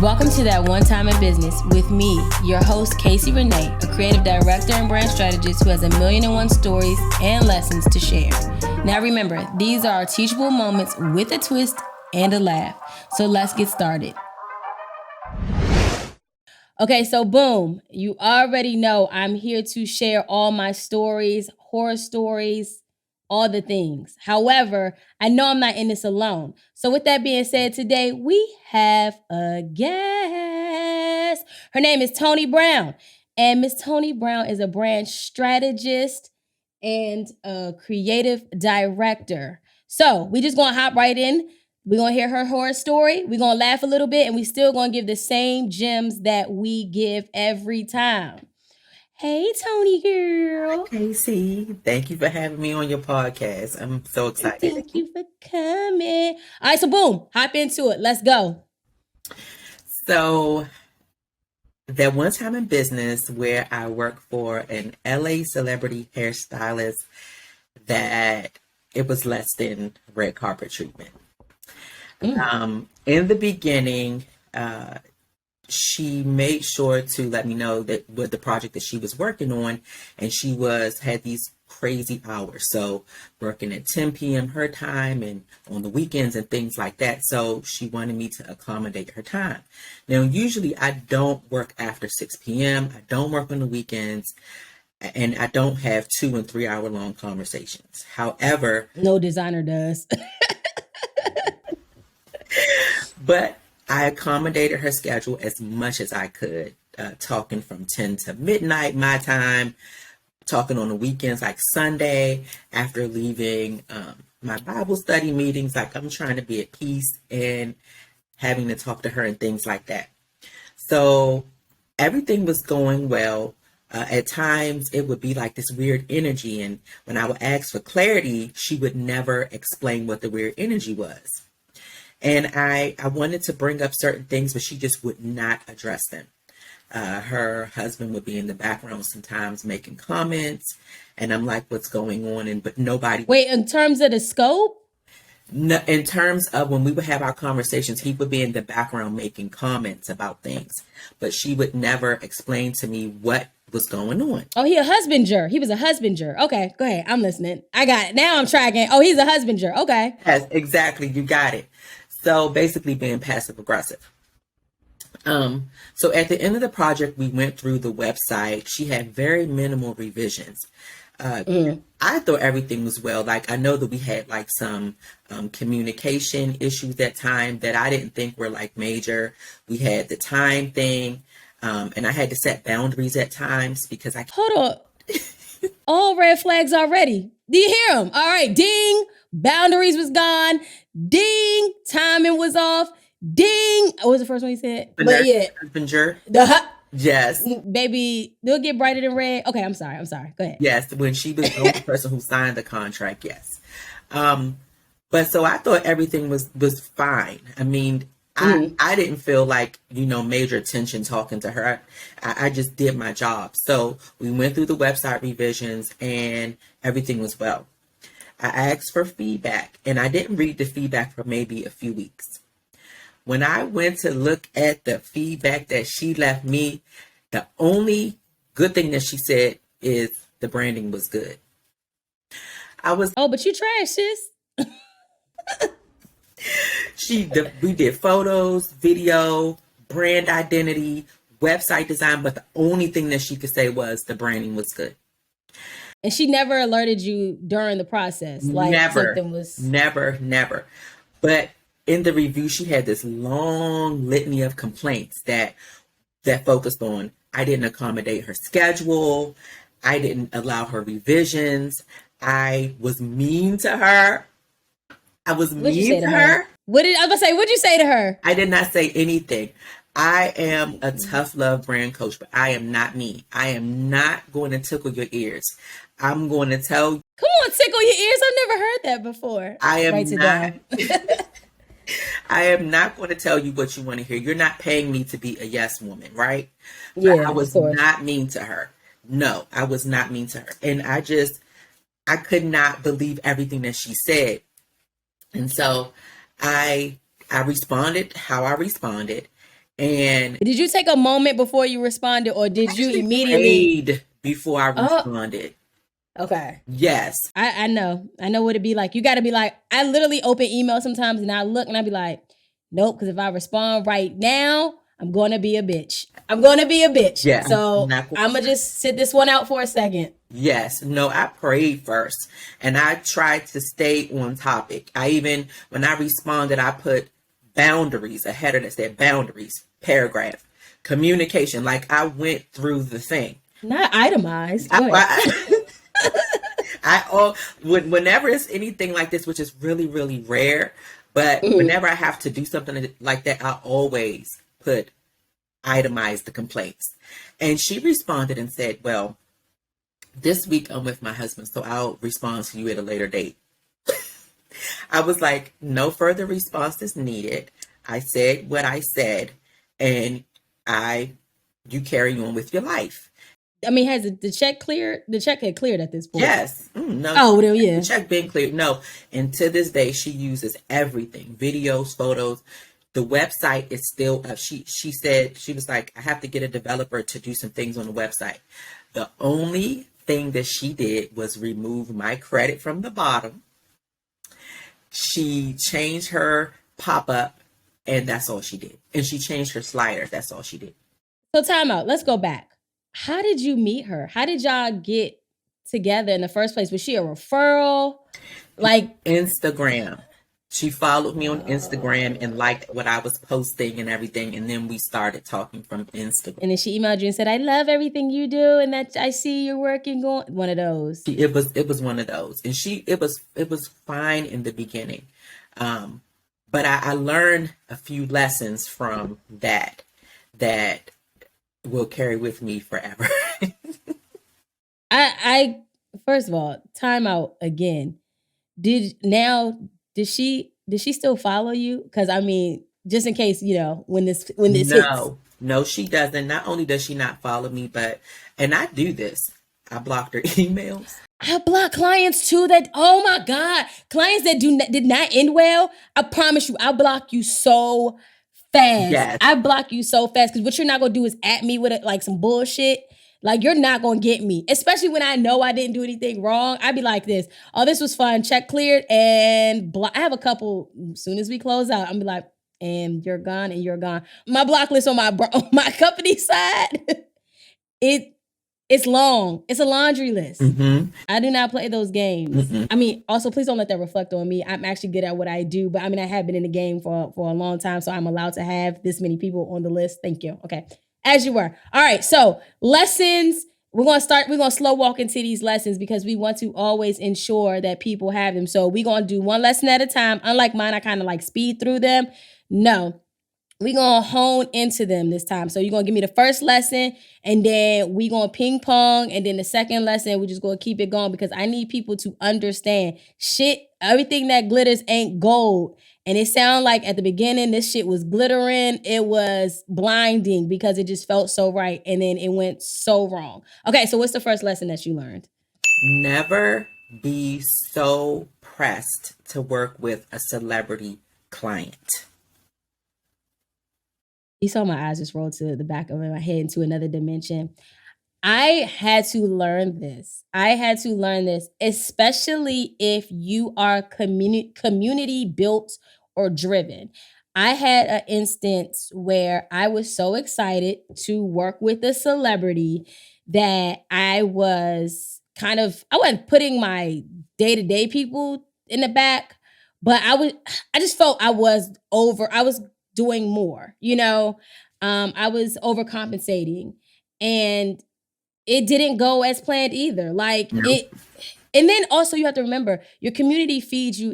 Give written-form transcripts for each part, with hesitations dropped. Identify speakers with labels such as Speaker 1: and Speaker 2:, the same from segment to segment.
Speaker 1: Welcome to That One Time in Business with me, your host, Casey Renee, a creative director and brand strategist who has 1,000,001 stories and lessons to share. Now remember, these are our teachable moments with a twist and a laugh. So let's get started. Okay, so boom, you already know I'm here to share all my stories, horror stories, all the things. However, I know I'm not in this alone. So with that being said, today we have a guest. Her name is Toni Brown. And Miss Toni Brown is a brand strategist and a creative director. So we just gonna hop right in. We're gonna hear her horror story. We're gonna laugh a little bit, and we still gonna give the same gems that we give every time. Hey, Toni girl.
Speaker 2: Hi, Casey. Thank you for having me on your podcast. I'm so excited.
Speaker 1: Thank you for coming. All right, so boom, hop into it. Let's go.
Speaker 2: So, that one time in business where I worked for an LA celebrity hairstylist that it was less than red carpet treatment. In the beginning, she made sure to let me know that what the project that she was working on, and she had these crazy hours. So working at 10 p.m. her time and on the weekends and things like that. So she wanted me to accommodate her time. Now, usually I don't work after 6 p.m. I don't work on the weekends, and I don't have 2 and 3 hour long conversations. However,
Speaker 1: no designer does.
Speaker 2: But I accommodated her schedule as much as I could, talking from 10 to midnight my time, talking on the weekends like Sunday after leaving my Bible study meetings, like I'm trying to be at peace and having to talk to her and things like that. So everything was going well. At times it would be like this weird energy, and when I would ask for clarity, she would never explain what the weird energy was. And I wanted to bring up certain things, but she just would not address them. Her husband would be in the background sometimes making comments, and I'm like, what's going on? But nobody.
Speaker 1: Wait, in terms of the scope?
Speaker 2: No, in terms of when we would have our conversations, he would be in the background making comments about things, but she would never explain to me what was going on.
Speaker 1: Oh, he a husbander. He was a husbander. Okay, go ahead. I'm listening. I got it. Now I'm tracking. Oh, he's a husbander. Okay.
Speaker 2: Yes, exactly. You got it. So basically being passive aggressive. So at the end of the project, we went through the website. She had very minimal revisions. I thought everything was well. Like, I know that we had like some communication issues that time that I didn't think were like major. We had the time thing, and I had to set boundaries at times because
Speaker 1: Hold on. All red flags already. Do you hear them? All right, ding. Boundaries was gone. Ding. Timing was off. Ding. What was the first one you said?
Speaker 2: But yeah. Yes.
Speaker 1: Baby, they'll get brighter than red. Okay, I'm sorry. Go ahead.
Speaker 2: Yes, when she was the only person who signed the contract, yes. But so I thought everything was fine. I mean, I didn't feel like, major tension talking to her. I just did my job. So we went through the website revisions and everything was well. I asked for feedback, and I didn't read the feedback for maybe a few weeks. When I went to look at the feedback that she left me, the only good thing that she said is the branding was good.
Speaker 1: Oh, but you trash, sis.
Speaker 2: We did photos, video, brand identity, website design, but the only thing that she could say was the branding was good.
Speaker 1: And she never alerted you during the process? Like
Speaker 2: Never. But in the review, she had this long litany of complaints that focused on, I didn't accommodate her schedule. I didn't allow her revisions. I was mean to her. What'd you say to her? What'd
Speaker 1: you say to her?
Speaker 2: I did not say anything. I am a tough love brand coach, but I am not mean. I am not going to tickle your ears. I'm going to tell you.
Speaker 1: Come on, tickle your ears. I've never heard that before.
Speaker 2: I am not going to tell you what you want to hear. You're not paying me to be a yes woman, right?
Speaker 1: Yeah,
Speaker 2: I was not mean to her. No, I was not mean to her. And I could not believe everything that she said. And so I responded how I responded. And
Speaker 1: Did you take a moment before you responded, or
Speaker 2: I
Speaker 1: did you
Speaker 2: actually
Speaker 1: immediately?
Speaker 2: prayed before I
Speaker 1: Oh,
Speaker 2: responded.
Speaker 1: okay.
Speaker 2: Yes.
Speaker 1: I know. I know what it'd be like. You got to be like, I literally open email sometimes and I look and I be like, nope, because if I respond right now, I'm going to be a bitch. I'm going to be a bitch.
Speaker 2: Yeah.
Speaker 1: So
Speaker 2: Not
Speaker 1: I'm going to just sit this one out for a second.
Speaker 2: Yes. No, I prayed first and I tried to stay on topic. When I responded, I put boundaries, a header that said boundaries, paragraph, communication. Like I went through the thing.
Speaker 1: Not itemized.
Speaker 2: I,
Speaker 1: Go ahead.
Speaker 2: I, whenever it's anything like this, which is really, really rare, but whenever I have to do something like that, I always itemize the complaints. And she responded and said, well, this week I'm with my husband, so I'll respond to you at a later date. I was like, no further response is needed. I said what I said, and you carry on with your life.
Speaker 1: I mean, has the check cleared? The check had cleared at this point.
Speaker 2: Yes. No.
Speaker 1: Oh, well, yeah.
Speaker 2: The check been cleared. No. And to this day, she uses everything, videos, photos. The website is still up. She said, she was like, I have to get a developer to do some things on the website. The only thing that she did was remove my credit from the bottom. She changed her pop-up, and that's all she did. And she changed her sliders. That's all she did.
Speaker 1: So time out. Let's go back. How did you meet her? How did y'all get together in the first place? Was she a referral? Like
Speaker 2: Instagram. She followed me on Instagram and liked what I was posting and everything, and then we started talking from Instagram.
Speaker 1: And then she emailed you and said, "I love everything you do, and that I see your work and going." One of those.
Speaker 2: It was one of those, and it was fine in the beginning, but I learned a few lessons from that will carry with me forever.
Speaker 1: I first of all, time out again. Did she still follow you? Because I mean, just in case, when this hits.
Speaker 2: No, she doesn't. Not only does she not follow me, and I do this. I blocked her emails.
Speaker 1: I block clients too oh my God, clients that did not end well. I promise you, I block you so fast.
Speaker 2: Yes.
Speaker 1: I block you so fast because what you're not gonna do is at me with it like some bullshit. Like you're not gonna get me, especially when I know I didn't do anything wrong. I'd be like this. Oh, this was fun. Check cleared and I have a couple. As soon as we close out, I'm be like, and you're gone, and you're gone. My block list on my company side, it's long. It's a laundry list.
Speaker 2: Mm-hmm.
Speaker 1: I do not play those games. Mm-hmm. I mean, also, please don't let that reflect on me. I'm actually good at what I do, but I mean, I have been in the game for a long time, so I'm allowed to have this many people on the list. Thank you. Okay. As you were. All right. So lessons. We're going to slow walk into these lessons because we want to always ensure that people have them. So we're going to do one lesson at a time. Unlike mine, I kind of like speed through them. No. We're going to hone into them this time. So you're going to give me the first lesson, and then we're going to ping pong, and then the second lesson, we're just going to keep it going because I need people to understand everything that glitters ain't gold. And it sounded like at the beginning, this shit was glittering. It was blinding because it just felt so right, and then it went so wrong. Okay, so what's the first lesson that you learned?
Speaker 2: Never be so pressed to work with a celebrity client.
Speaker 1: You saw my eyes just roll to the back of my head into another dimension. I had to learn this. Especially if you are community built or driven. I had an instance where I was so excited to work with a celebrity that I wasn't putting my day-to-day people in the back, but I just felt I was doing more, I was overcompensating, and it didn't go as planned either. Like
Speaker 2: Nope.
Speaker 1: And then also you have to remember your community feeds you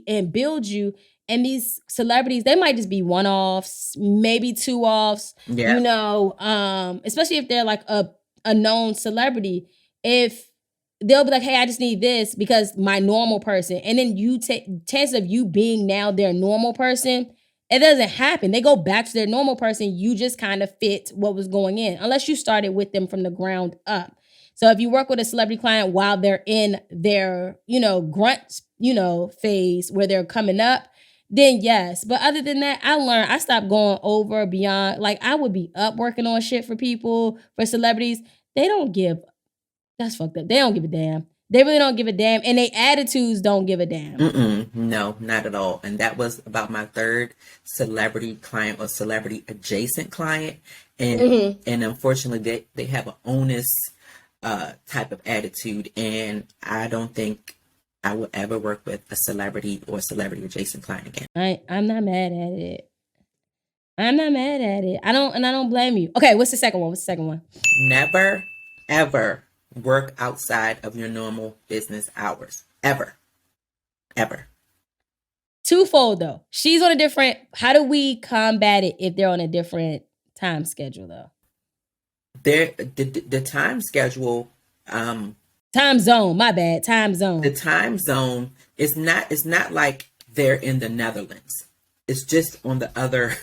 Speaker 1: and builds you. And these celebrities, they might just be one-offs, maybe two-offs, especially if they're like a known celebrity. If they'll be like, hey, I just need this because my normal person. And then you take chance of you being now their normal person. It doesn't happen. They go back to their normal person. You just kind of fit what was going in, unless you started with them from the ground up. So if you work with a celebrity client while they're in their, grunt, phase where they're coming up, then yes. But other than that, I stopped going over beyond. Like, I would be up working on shit for people, for celebrities. They don't give, that's fucked up. They don't give a damn. They really don't give a damn. And their attitudes don't give a damn.
Speaker 2: No, not at all. And that was about my third celebrity client or celebrity adjacent client. And unfortunately, they have an onus type of attitude. And I don't think I will ever work with a celebrity or celebrity adjacent client again.
Speaker 1: I'm not mad at it. I'm not mad at it. I don't blame you. Okay, what's the second one?
Speaker 2: Never, ever work outside of your normal business hours. Ever.
Speaker 1: Twofold though. She's on a different, how do we combat it if they're on a different time schedule though?
Speaker 2: The time schedule,
Speaker 1: time zone, my bad, time zone.
Speaker 2: The time zone is not like they're in the Netherlands. It's just on the other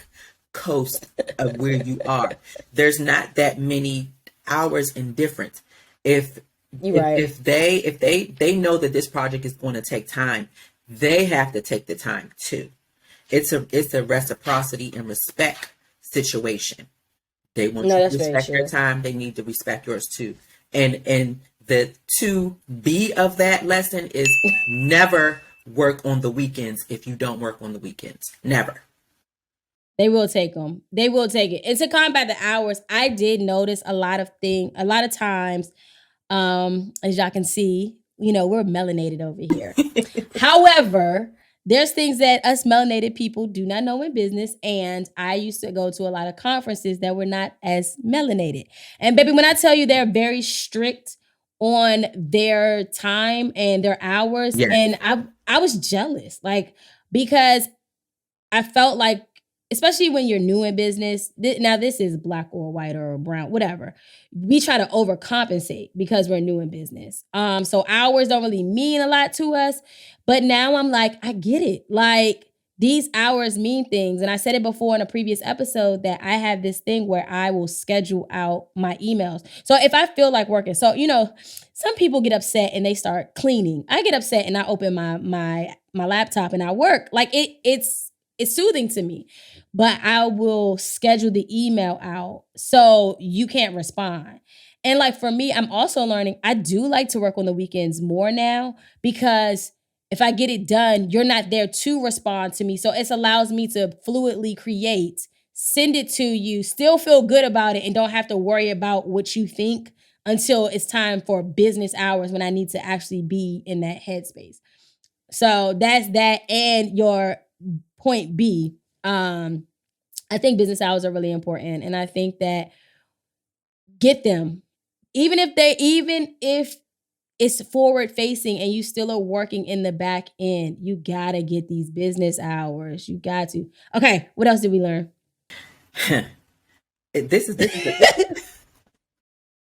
Speaker 2: coast of where you are. There's not that many hours in difference. If they know that this project is going to take time, they have to take the time too. It's a reciprocity and respect situation. They want you to respect your time. They need to respect yours too. And the 2B of that lesson is never work on the weekends if you don't work on the weekends. Never.
Speaker 1: They will take them. They will take it. And to combat the hours, I did notice a lot of times, as y'all can see, we're melanated over here. However, there's things that us melanated people do not know in business. And I used to go to a lot of conferences that were not as melanated. And baby, when I tell you they're very strict on their time and their hours, yes. And I was jealous, like, because I felt like, especially when you're new in business, now this is black or white or brown, whatever. We try to overcompensate because we're new in business. So hours don't really mean a lot to us. But now I'm like, I get it. Like, these hours mean things. And I said it before in a previous episode that I have this thing where I will schedule out my emails. So if I feel like working, so, some people get upset and they start cleaning. I get upset and I open my laptop and I work. Like, it's soothing to me. But I will schedule the email out so you can't respond. And like, for me, I'm also learning, I do like to work on the weekends more now, because if I get it done, you're not there to respond to me. So it allows me to fluidly create, send it to you, still feel good about it, and don't have to worry about what you think until it's time for business hours when I need to actually be in that headspace. So that's that. And your point B, I think business hours are really important. And I think that get them, even if it's forward facing and you still are working in the back end, you gotta get these business hours. You got to. Okay, what else did we learn?
Speaker 2: This is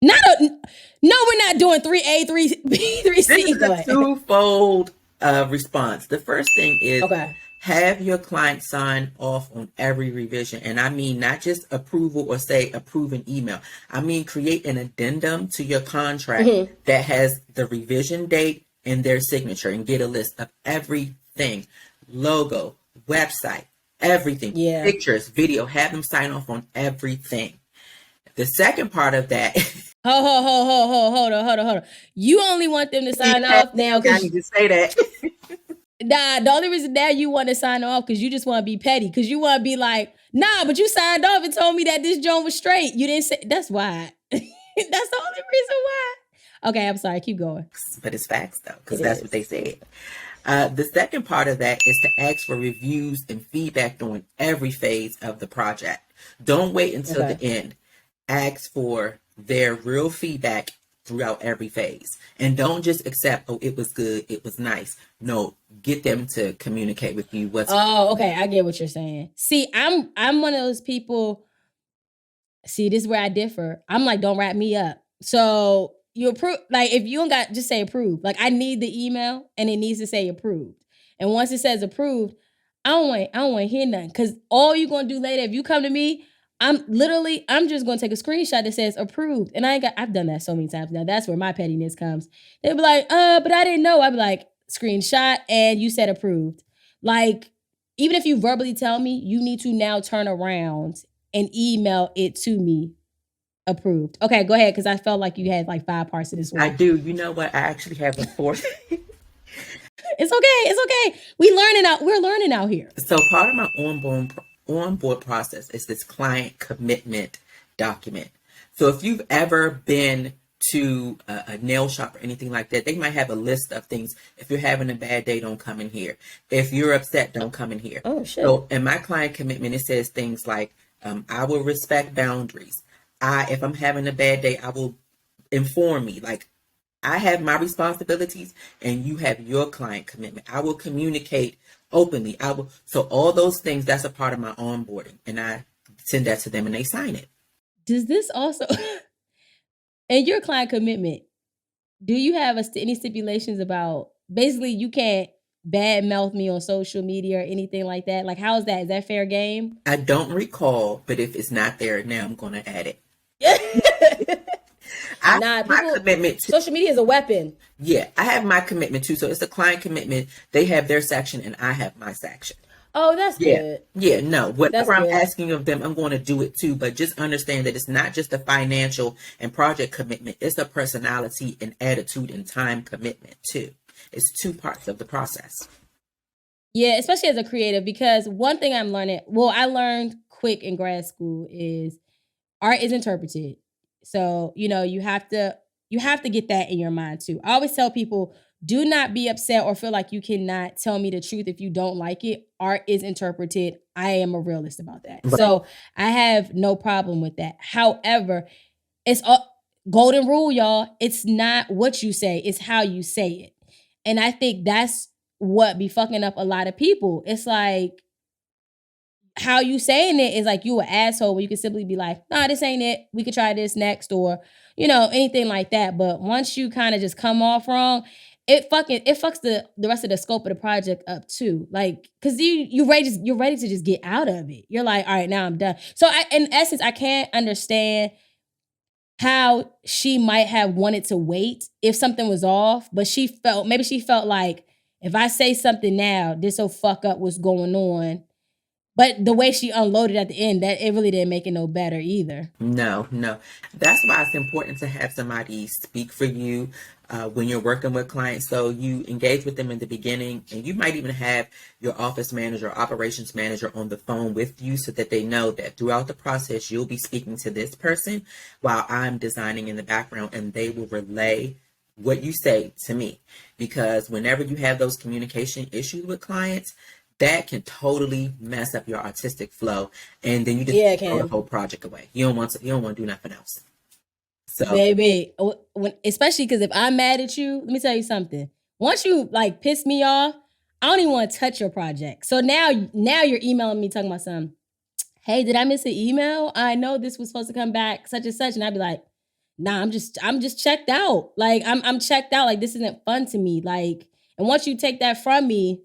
Speaker 1: no, we're not doing 3A, 3B, 3C.
Speaker 2: This is a twofold response. The first thing is, have your client sign off on every revision. And I mean, not just approval or say approve an email. I mean, create an addendum to your contract that has the revision date and their signature, and get a list of everything. Logo, website, everything, pictures, video, have them sign off on everything. The second part of that.
Speaker 1: Hold on. You only want them to sign off now.
Speaker 2: I need to say that.
Speaker 1: Nah, the only reason now you want to sign off because you just want to be petty. Because you want to be like, nah, but you signed off and told me that this joint was straight. You didn't say. That's why. That's the only reason why. Okay, I'm sorry. Keep going.
Speaker 2: But it's facts though, because that's what they said. The second part of that is to ask for reviews and feedback during every phase of the project. Don't wait until the end. Ask for their real feedback throughout every phase, and don't just accept, oh, it was good, it was nice. No, get them to communicate with you.
Speaker 1: Okay, I get what you're saying. See, I'm one of those people. See, this is where I differ. I'm like, don't wrap me up. So you approve, like, if you don't got, just say approved. Like, I need the email and it needs to say approved. And once it says approved, I don't want to hear nothing, because all you're gonna do later, if you come to me, I'm just gonna take a screenshot that says approved. And I've done that so many times now. That's where my pettiness comes. They'll be like, but I didn't know. I'd be like, screenshot and you said approved. Like, even if you verbally tell me, you need to now turn around and email it to me approved. Okay, go ahead, because I felt like you had like 5 parts to this
Speaker 2: I
Speaker 1: one.
Speaker 2: do. You know what? I actually have a fourth.
Speaker 1: It's okay. It's okay. We're learning out here.
Speaker 2: So part of my onboard process is this client commitment document. So if you've ever been to a nail shop or anything like that, they might have a list of things. If you're having a bad day, don't come in here. If you're upset, don't come in here.
Speaker 1: Oh shit.
Speaker 2: So in my client commitment, it says things like, I will respect boundaries. If I'm having a bad day, I will inform me. Like, I have my responsibilities and you have your client commitment. I will communicate openly. So all those things, that's a part of my onboarding. And I send that to them and they sign it.
Speaker 1: Does this also, in your client commitment, do you have any stipulations about basically you can't bad mouth me on social media or anything like that? Like, how is that? Is that fair game?
Speaker 2: I don't recall, but if it's not there now, I'm going to add it.
Speaker 1: Nah,
Speaker 2: my commitment to,
Speaker 1: social media is a weapon.
Speaker 2: Yeah, I have my commitment too. So it's a client commitment. They have their section and I have my section.
Speaker 1: Oh, that's good.
Speaker 2: Yeah, no. Whatever I'm
Speaker 1: good.
Speaker 2: asking of them, I'm going to do it too. But just understand that it's not just a financial and project commitment. It's a personality and attitude and time commitment too. It's 2 parts of the process.
Speaker 1: Yeah, especially as a creative, because one thing I'm learning, I learned quick in grad school is art is interpreted. So, you have to get that in your mind too. I always tell people, do not be upset or feel like you cannot tell me the truth if you don't like it. Art is interpreted. I am a realist about that.
Speaker 2: Right.
Speaker 1: So I have no problem with that. However, it's a golden rule, y'all. It's not what you say, it's how you say it. And I think that's what be fucking up a lot of people. It's like, how you saying it is like you an asshole, where you can simply be like, nah, this ain't it. We could try this next, or anything like that. But once you kind of just come off wrong, it fucks the rest of the scope of the project up too. Like, cause you're ready to just get out of it. You're like, all right, now I'm done. So in essence, I can't understand how she might have wanted to wait if something was off, but maybe she felt like, if I say something now, this will fuck up what's going on. But the way she unloaded at the end, that it really didn't make it no better either.
Speaker 2: No. That's why it's important to have somebody speak for you when you're working with clients. So you engage with them in the beginning, and you might even have your office manager or operations manager on the phone with you so that they know that throughout the process, you'll be speaking to this person while I'm designing in the background, and they will relay what you say to me. Because whenever you have those communication issues with clients, that can totally mess up your artistic flow, and then you just throw the whole project away. You don't want to do nothing else. So,
Speaker 1: baby, especially because if I'm mad at you, let me tell you something. Once you like piss me off, I don't even want to touch your project. So now you're emailing me talking about something. Hey, did I miss an email? I know this was supposed to come back such and such, and I'd be like, nah, I'm just checked out. Like I'm checked out. Like, this isn't fun to me. Like, and once you take that from me,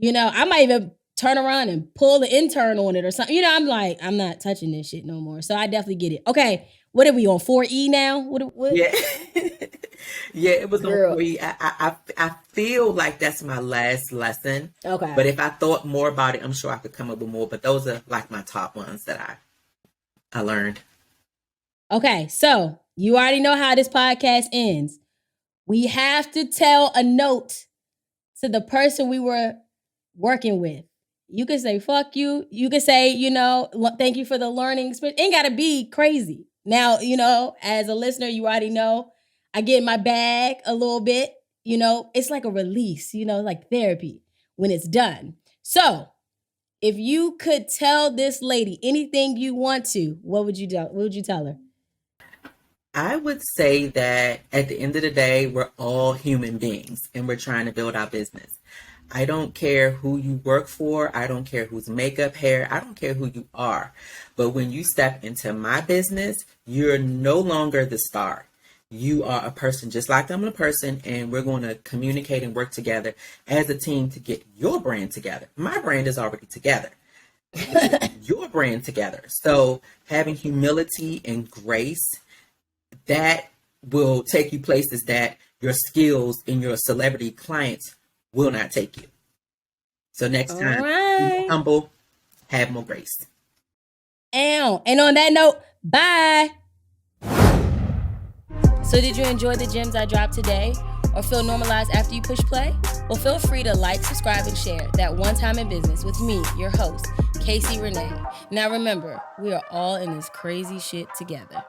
Speaker 1: I might even turn around and pull the intern on it or something. I'm like, I'm not touching this shit no more. So I definitely get it. Okay, what are we on, 4E now? What?
Speaker 2: Yeah. Yeah, it was on 4E. I feel like that's my last lesson.
Speaker 1: Okay.
Speaker 2: But if I thought more about it, I'm sure I could come up with more. But those are like my top ones that I learned.
Speaker 1: Okay, so you already know how this podcast ends. We have to tell a note to the person we were working with. You can say fuck you. You can say, thank you for the learning experience. Ain't gotta be crazy. Now, as a listener, you already know I get in my bag a little bit. It's like a release, like therapy when it's done. So if you could tell this lady anything you want to, what would you do? What would you tell her?
Speaker 2: I would say that at the end of the day, we're all human beings and we're trying to build our business. I don't care who you work for. I don't care who's makeup, hair. I don't care who you are. But when you step into my business, you're no longer the star. You are a person just like I'm a person, and we're going to communicate and work together as a team to get your brand together. My brand is already together. Your brand together. So having humility and grace, that will take you places that your skills and your celebrity clients will not take you. So next
Speaker 1: All
Speaker 2: time, be more
Speaker 1: right.
Speaker 2: humble, have more grace.
Speaker 1: And on that note, bye. So did you enjoy the gems I dropped today? Or feel normalized after you push play? Well, feel free to like, subscribe, and share that One Time in Business with me, your host, Casey Renee. Now remember, we are all in this crazy shit together.